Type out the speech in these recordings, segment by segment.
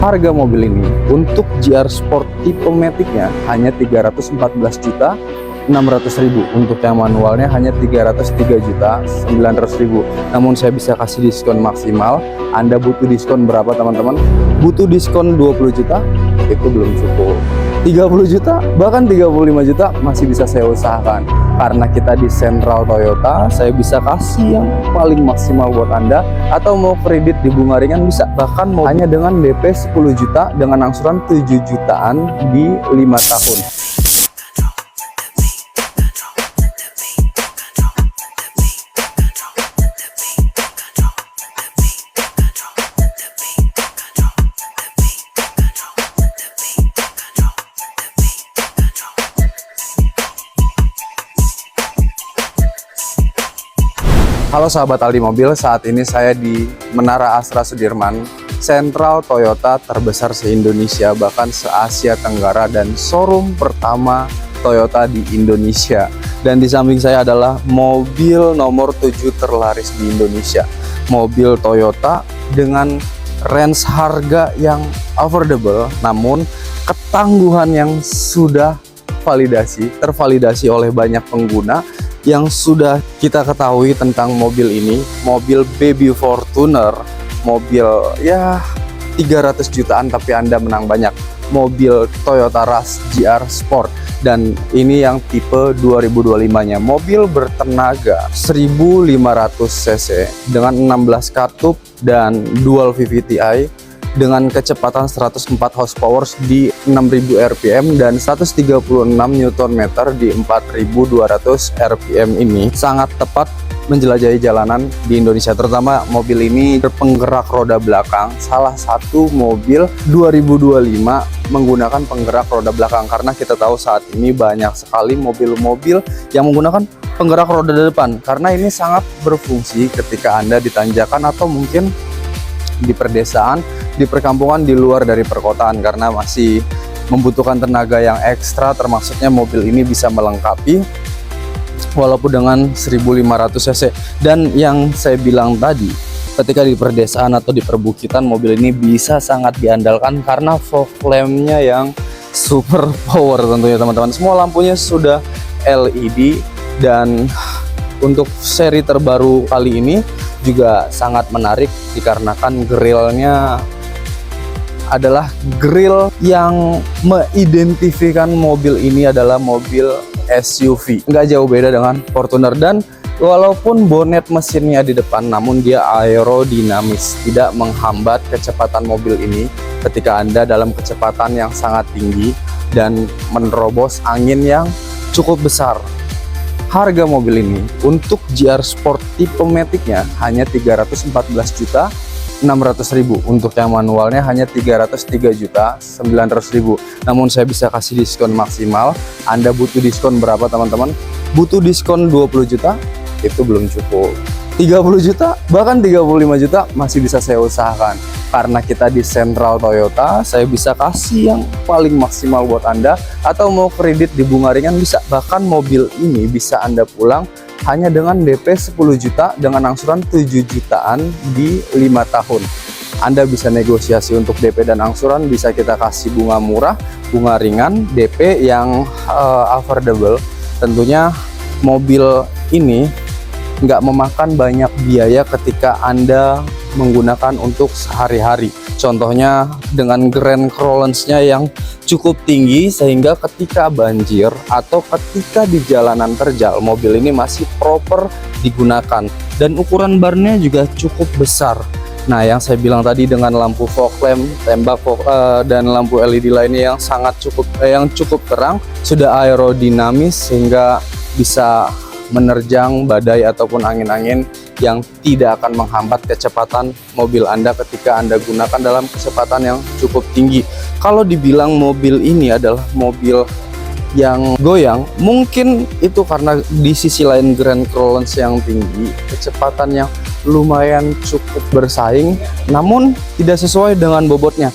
Harga mobil ini untuk GR Sport tipe Matic-nya hanya 314 juta 600.000, untuk yang manualnya hanya 303 juta 900.000. Namun saya bisa kasih diskon maksimal. Anda butuh diskon berapa teman-teman? Butuh diskon 20 juta? Itu belum cukup. 30 juta, bahkan 35 juta masih bisa saya usahakan. Karena kita di Sentral Toyota, saya bisa kasih yang paling maksimal buat Anda. Atau mau kredit di bunga ringan bisa, bahkan mau hanya dengan DP 10 juta dengan angsuran 7 jutaan di 5 tahun. Halo sahabat Aldi Mobil, saat ini saya di Menara Astra Sudirman, Sentral Toyota terbesar se-Indonesia, bahkan se-Asia Tenggara, dan showroom pertama Toyota di Indonesia. Dan di samping saya adalah mobil nomor 7 terlaris di Indonesia. Mobil Toyota dengan range harga yang affordable, namun ketangguhan yang sudah tervalidasi oleh banyak pengguna. Yang sudah kita ketahui tentang mobil ini, mobil baby Fortuner, mobil ya 300 jutaan tapi Anda menang banyak, mobil Toyota Rush GR Sport. Dan ini yang tipe 2025 nya, mobil bertenaga 1500 cc dengan 16 katup dan dual VVTi dengan kecepatan 104 horsepower di 6000 rpm dan 136 Nm di 4200 rpm. Ini sangat tepat menjelajahi jalanan di Indonesia, terutama mobil ini berpenggerak roda belakang, salah satu mobil 2025 menggunakan penggerak roda belakang, karena kita tahu saat ini banyak sekali mobil-mobil yang menggunakan penggerak roda depan, karena ini sangat berfungsi ketika Anda di tanjakan atau mungkin di perdesaan, di perkampungan di luar dari perkotaan, karena masih membutuhkan tenaga yang ekstra. Termasuknya mobil ini bisa melengkapi walaupun dengan 1500 cc. Dan yang saya bilang tadi, ketika di perdesaan atau di perbukitan, mobil ini bisa sangat diandalkan karena fog lamp-nya yang super power tentunya teman-teman. Semua lampunya sudah LED, dan untuk seri terbaru kali ini juga sangat menarik dikarenakan grillnya adalah grill yang mengidentifikkan mobil ini adalah mobil SUV. Nggak jauh beda dengan Fortuner, dan walaupun bonet mesinnya di depan, namun dia aerodinamis, tidak menghambat kecepatan mobil ini ketika Anda dalam kecepatan yang sangat tinggi dan menerobos angin yang cukup besar. Harga mobil ini untuk GR Sport tipe Matic-nya hanya 314 juta 600.000, untuk yang manualnya hanya 303 juta 900.000. Namun saya bisa kasih diskon maksimal. Anda butuh diskon berapa teman-teman? Butuh diskon 20 juta? Itu belum cukup. 30 juta, bahkan 35 juta masih bisa saya usahakan. Karena kita di Sentral Toyota, saya bisa kasih yang paling maksimal buat Anda. Atau mau kredit di bunga ringan bisa. Bahkan mobil ini bisa Anda pulang hanya dengan DP 10 juta dengan angsuran 7 jutaan di 5 tahun. Anda bisa negosiasi untuk DP dan angsuran, bisa kita kasih bunga murah, bunga ringan, DP yang affordable. Tentunya mobil ini nggak memakan banyak biaya ketika Anda menggunakan untuk sehari-hari. Contohnya dengan grand clearance-nya yang cukup tinggi, sehingga ketika banjir atau ketika di jalanan terjal, mobil ini masih proper digunakan, dan ukuran barnya juga cukup besar. Nah, yang saya bilang tadi dengan lampu fog lamp, tembak fog, dan lampu LED lainnya yang cukup terang, sudah aerodinamis sehingga bisa menerjang badai ataupun angin-angin yang tidak akan menghambat kecepatan mobil Anda ketika Anda gunakan dalam kecepatan yang cukup tinggi. Kalau dibilang mobil ini adalah mobil yang goyang, mungkin itu karena di sisi lain grand clearance yang tinggi, kecepatan yang lumayan cukup bersaing, namun tidak sesuai dengan bobotnya.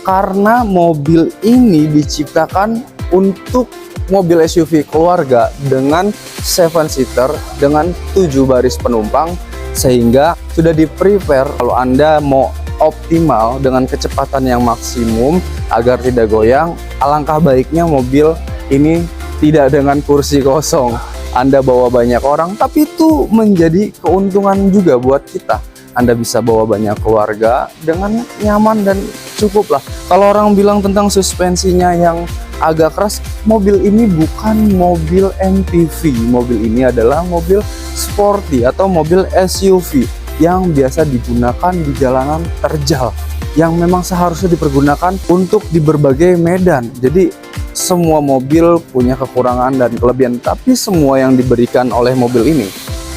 Karena mobil ini diciptakan untuk mobil SUV keluarga dengan 7-seater dengan 7 baris penumpang, sehingga sudah di prepare kalau Anda mau optimal dengan kecepatan yang maksimum agar tidak goyang, alangkah baiknya mobil ini tidak dengan kursi kosong. Anda bawa banyak orang, tapi itu menjadi keuntungan juga buat kita. Anda bisa bawa banyak keluarga dengan nyaman dan cukup lah. Kalau orang bilang tentang suspensinya yang agak keras, mobil ini bukan mobil MPV. Mobil ini adalah mobil sporty atau mobil SUV yang biasa digunakan di jalanan terjal, yang memang seharusnya dipergunakan untuk di berbagai medan. Jadi semua mobil punya kekurangan dan kelebihan, tapi semua yang diberikan oleh mobil ini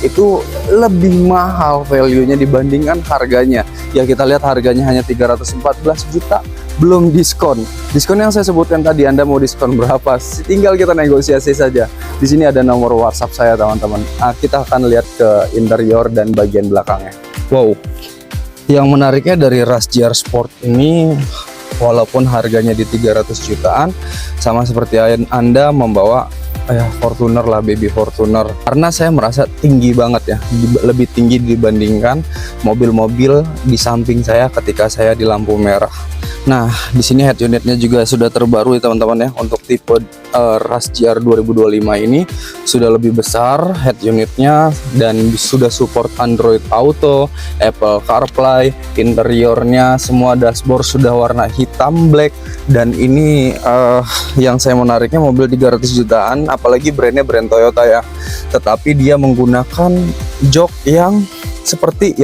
itu lebih mahal value-nya dibandingkan harganya. Ya kita lihat harganya hanya 314 juta, belum diskon. Diskon yang saya sebutkan tadi, Anda mau diskon berapa? Tinggal kita negosiasi saja. Di sini ada nomor WhatsApp saya, teman-teman. Nah, kita akan lihat ke interior dan bagian belakangnya. Wow. Yang menariknya dari Rush GR Sport ini, walaupun harganya di 300 jutaan, sama seperti Anda membawa Fortuner lah, baby Fortuner, karena saya merasa tinggi banget ya, lebih tinggi dibandingkan mobil-mobil di samping saya ketika saya di lampu merah. Nah, di sini head unitnya juga sudah terbaru ya teman-teman ya. Untuk tipe Rush GR 2025 ini sudah lebih besar head unitnya dan sudah support Android Auto, Apple CarPlay, interiornya semua dashboard sudah warna hitam black. Dan ini yang saya menariknya, mobil 300 jutaan, apalagi brandnya brand Toyota ya, tetapi dia menggunakan jok yang seperti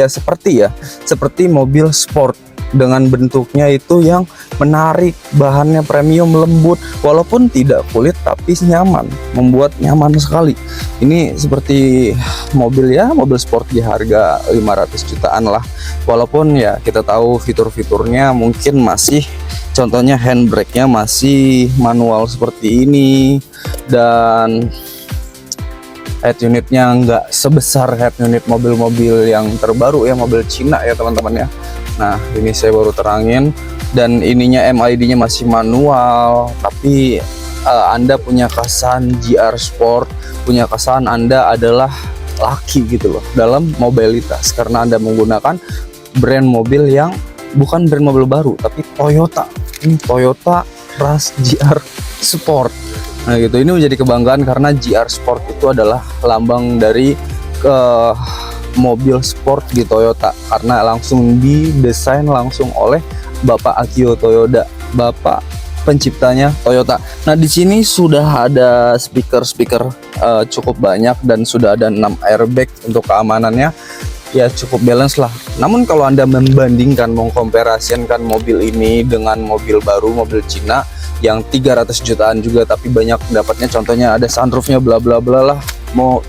mobil sport, dengan bentuknya itu yang menarik, bahannya premium lembut, walaupun tidak kulit tapi nyaman, membuat nyaman sekali. Ini seperti mobil sport di harga 500 jutaan lah, walaupun ya kita tahu fitur-fiturnya mungkin masih, contohnya handbrake-nya masih manual seperti ini, dan head unitnya nggak sebesar head unit mobil-mobil yang terbaru ya, mobil Cina ya teman-teman ya. Nah, ini saya baru terangin, dan ininya MID-nya masih manual, tapi Anda punya kesan GR Sport, punya kesan Anda adalah laki gitu loh dalam mobilitas, karena Anda menggunakan brand mobil yang bukan brand mobil baru, tapi Toyota. Ini Toyota Rush GR Sport. Nah gitu, ini menjadi kebanggaan karena GR Sport itu adalah lambang dari mobil sport di Toyota, karena langsung didesain langsung oleh Bapak Akio Toyoda, Bapak penciptanya Toyota. Nah, di sini sudah ada speaker cukup banyak dan sudah ada 6 airbag untuk keamanannya. Ya cukup balance lah. Namun kalau Anda membandingkan, mengkomparasikan mobil ini dengan mobil baru, mobil Cina yang 300 jutaan juga tapi banyak dapatnya, contohnya ada sunroofnya bla bla bla lah.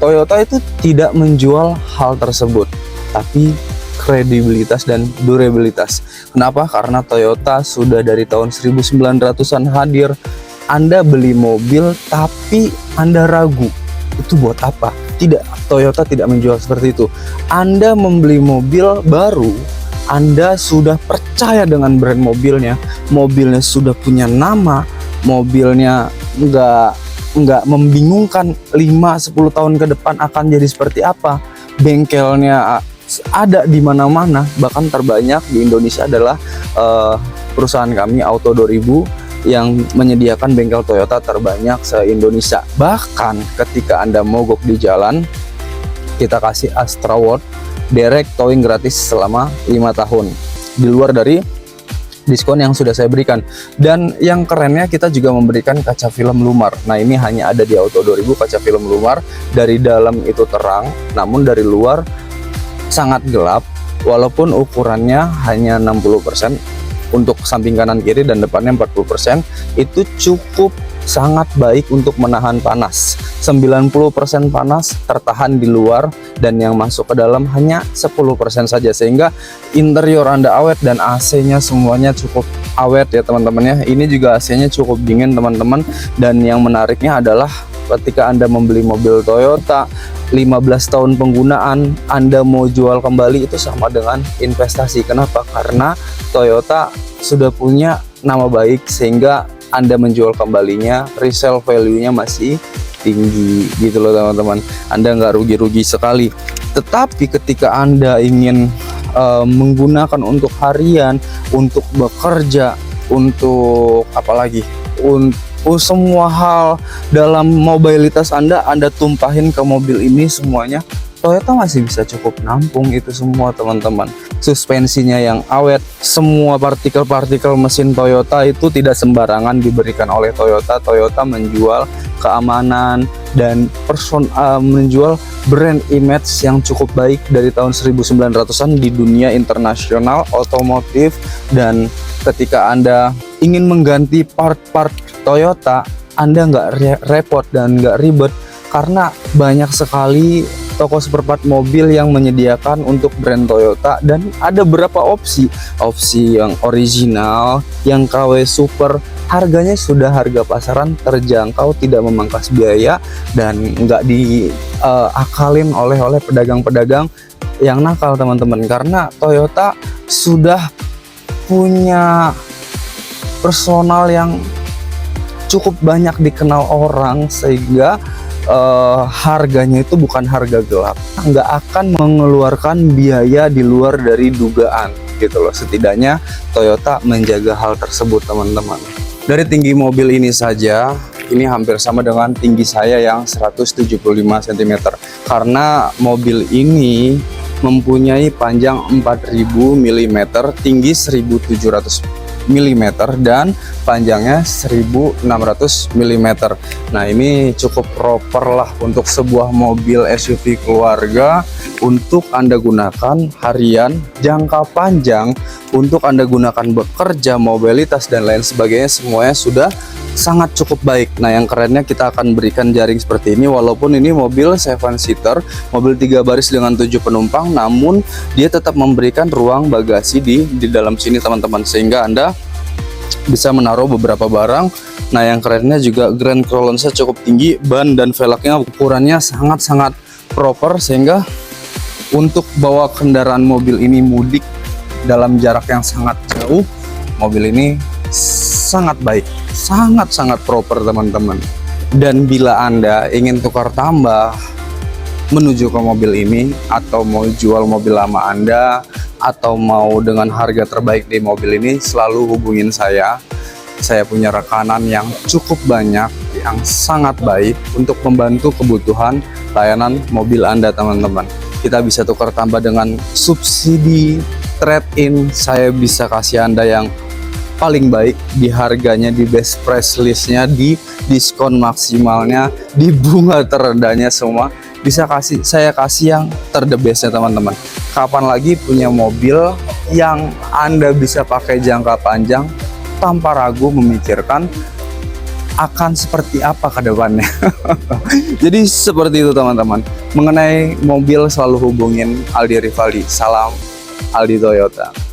Toyota itu tidak menjual hal tersebut, tapi kredibilitas dan durabilitas. Kenapa? Karena Toyota sudah dari tahun 1900-an hadir. Anda beli mobil tapi Anda ragu, itu buat apa? Tidak, Toyota tidak menjual seperti itu. Anda membeli mobil baru, Anda sudah percaya dengan brand mobilnya, mobilnya sudah punya nama, mobilnya nggak membingungkan 5-10 tahun ke depan akan jadi seperti apa. Bengkelnya ada di mana-mana, bahkan terbanyak di Indonesia adalah perusahaan kami Auto 2000 yang menyediakan bengkel Toyota terbanyak se-Indonesia. Bahkan ketika Anda mogok di jalan, kita kasih Astra World direct towing gratis selama 5 tahun, di luar dari diskon yang sudah saya berikan. Dan yang kerennya, kita juga memberikan kaca film lumar. Nah, ini hanya ada di Auto 2000 kaca film lumar. Dari dalam itu terang, namun dari luar sangat gelap, walaupun ukurannya hanya 60%. Untuk samping kanan kiri dan depannya 40%, itu cukup sangat baik untuk menahan panas. 90% panas tertahan di luar, dan yang masuk ke dalam hanya 10% saja, sehingga interior Anda awet dan AC-nya semuanya cukup awet ya teman-teman ya. Ini juga AC-nya cukup dingin teman-teman. Dan yang menariknya adalah ketika Anda membeli mobil Toyota 15 tahun penggunaan, Anda mau jual kembali, itu sama dengan investasi. Kenapa? Karena Toyota sudah punya nama baik, sehingga Anda menjual kembalinya, resale value-nya masih tinggi gitu loh teman-teman. Anda nggak rugi-rugi sekali. Tetapi ketika Anda ingin menggunakan untuk harian, untuk bekerja, untuk apalagi, untuk semua hal dalam mobilitas Anda tumpahin ke mobil ini semuanya. Toyota masih bisa cukup nampung itu semua teman-teman. Suspensinya yang awet, semua partikel-partikel mesin Toyota itu tidak sembarangan diberikan oleh Toyota. Toyota menjual keamanan dan menjual brand image yang cukup baik dari tahun 1900-an di dunia internasional otomotif. Dan ketika Anda ingin mengganti part-part Toyota, Anda nggak repot dan nggak ribet, karena banyak sekali toko spare part mobil yang menyediakan untuk brand Toyota. Dan ada beberapa opsi yang original, yang KW Super, harganya sudah harga pasaran, terjangkau, tidak memangkas biaya, dan nggak diakalin oleh pedagang-pedagang yang nakal teman-teman. Karena Toyota sudah punya personal yang cukup banyak dikenal orang, sehingga harganya itu bukan harga gelap, nggak akan mengeluarkan biaya di luar dari dugaan gitu loh. Setidaknya Toyota menjaga hal tersebut teman-teman. Dari tinggi mobil ini saja, ini hampir sama dengan tinggi saya yang 175 cm, karena mobil ini mempunyai panjang 4000 mm, tinggi 1700 mm, dan panjangnya 1600 mm. Nah, ini cukup proper lah untuk sebuah mobil SUV keluarga untuk Anda gunakan harian, jangka panjang, untuk Anda gunakan bekerja, mobilitas dan lain sebagainya. Semuanya sudah sangat cukup baik. Nah, yang kerennya kita akan berikan jaring seperti ini. Walaupun ini mobil 7-seater, mobil 3 baris dengan 7 penumpang, namun dia tetap memberikan ruang bagasi di dalam sini teman-teman, sehingga Anda bisa menaruh beberapa barang. Nah, yang kerennya juga grand clearance-nya cukup tinggi, ban dan velgnya ukurannya sangat-sangat proper, sehingga untuk bawa kendaraan mobil ini mudik dalam jarak yang sangat jauh, mobil ini sangat baik, sangat-sangat proper teman-teman. Dan bila Anda ingin tukar tambah menuju ke mobil ini, atau mau jual mobil lama Anda, atau mau dengan harga terbaik di mobil ini, selalu hubungin saya. Saya punya rekanan yang cukup banyak, yang sangat baik untuk membantu kebutuhan layanan mobil Anda teman-teman. Kita bisa tukar tambah dengan subsidi, trade-in. Saya bisa kasih Anda yang paling baik di harganya, di best price listnya, di diskon maksimalnya, di bunga terendahnya, semua bisa saya kasih yang terdebesnya teman-teman. Kapan lagi punya mobil yang Anda bisa pakai jangka panjang tanpa ragu memikirkan akan seperti apa ke depannya. Jadi seperti itu teman-teman. Mengenai mobil selalu hubungin Aldi Rivaldi. Salam Aldi Toyota.